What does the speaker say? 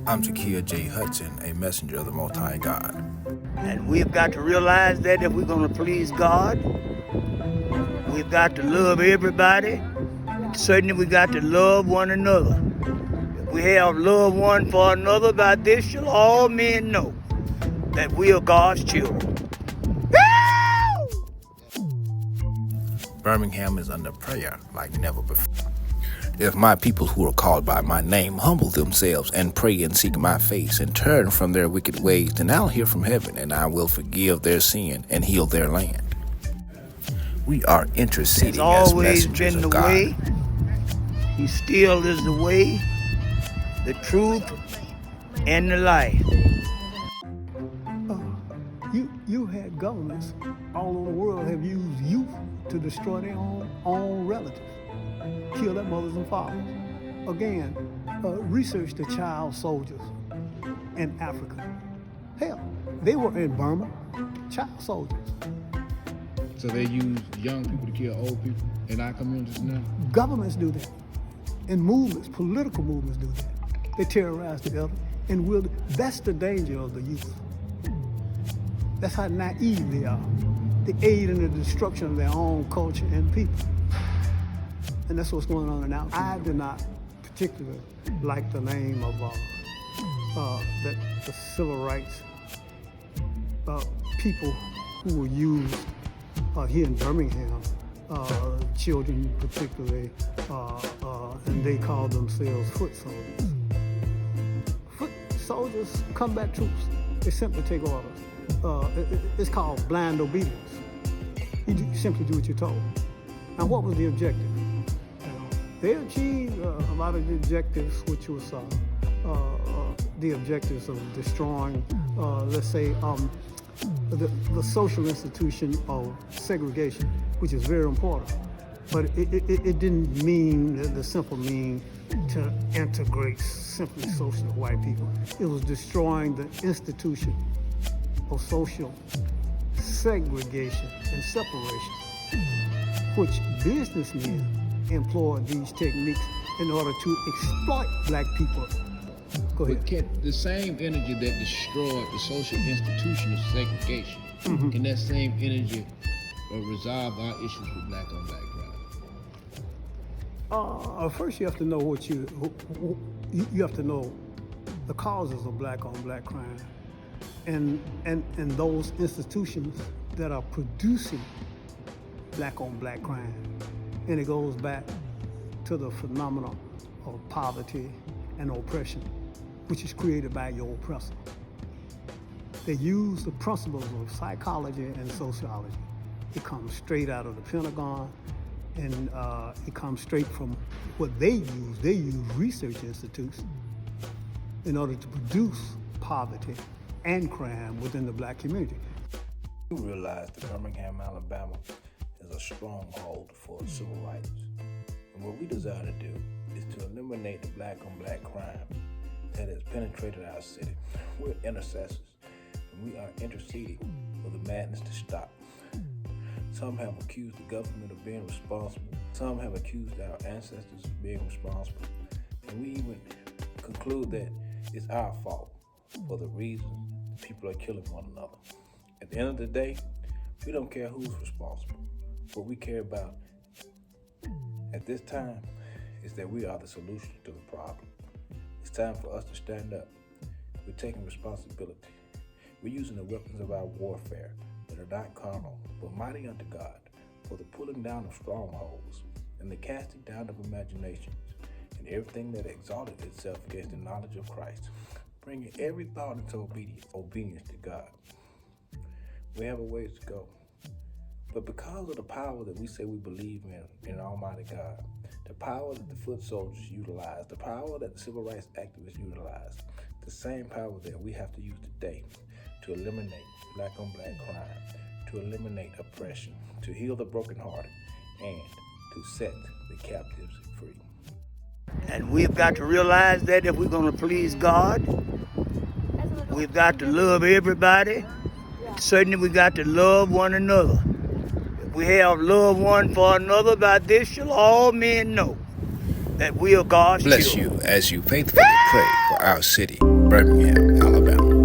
I'm Jakia J. Hudson, a messenger of the Most High God. And we've got to realize that if we're going to please God, we've got to love everybody. Certainly we got to love one another. If we have love one for another, by this shall all men know that we are God's children. Birmingham is under prayer like never before. If my people who are called by my name humble themselves and pray and seek my face and turn from their wicked ways, then I'll hear from heaven and I will forgive their sin and heal their land. We are interceding as messengers of God. Way. He still is the way, the truth, and the life. You had governments all over the world have used youth to destroy their own relatives, kill their mothers and fathers. Again, research the child soldiers in Africa. Hell, they were in Burma, child soldiers. So they use young people to kill old people in our communities now? Governments do that. And movements, political movements do that. They terrorize the elder. And that's the danger of the youth. That's how naive they are. They aid in the destruction of their own culture and people. And that's what's going on now. I do not particularly like the name of the civil rights people who were used here in Birmingham, children particularly, and they call themselves foot soldiers. Foot soldiers, combat troops, they simply take orders. It's called blind obedience. You simply do what you're told. Now, what was the objective? They achieved a lot of the objectives, which was the objectives of destroying, let's say, the social institution of segregation, which is very important. But it didn't mean the simple mean to integrate simply social white people. It was destroying the institution of social segregation and separation, which businessmen employed these techniques in order to exploit black people. Go ahead. But the same energy that destroyed the social institution of segregation, can that same energy resolve our issues with black on black crime? First, you have to know you have to know the causes of black on black crime, and those institutions that are producing black on black crime. And it goes back to the phenomenon of poverty and oppression, which is created by your oppressor. They use the principles of psychology and sociology. It comes straight out of the Pentagon, and it comes straight from what they use. They use research institutes in order to produce poverty and crime within the black community. You realize that Birmingham, Alabama is a stronghold for civil rights. And what we desire to do is to eliminate the black on black crime that has penetrated our city. We're intercessors, and we are interceding for the madness to stop. Some have accused the government of being responsible. Some have accused our ancestors of being responsible. And we even conclude that it's our fault for the reason people are killing one another. At the end of the day, we don't care who's responsible. What we care about at this time is that we are the solution to the problem. It's time for us to stand up. We're taking responsibility. We're using the weapons of our warfare that are not carnal, but mighty unto God, for the pulling down of strongholds and the casting down of imaginations and everything that exalted itself against the knowledge of Christ, bringing every thought into obedience to God. We have a ways to go. But because of the power that we say we believe in Almighty God, the power that the foot soldiers utilize, the power that the civil rights activists utilize, the same power that we have to use today to eliminate black on black crime, to eliminate oppression, to heal the brokenhearted, and to set the captives free. And we've got to realize that if we're going to please God, we've got to love everybody. Certainly we got to love one another. If we have love one for another, by this shall all men know that we are God's Bless children. you as you faithfully pray for our city, Birmingham, Alabama.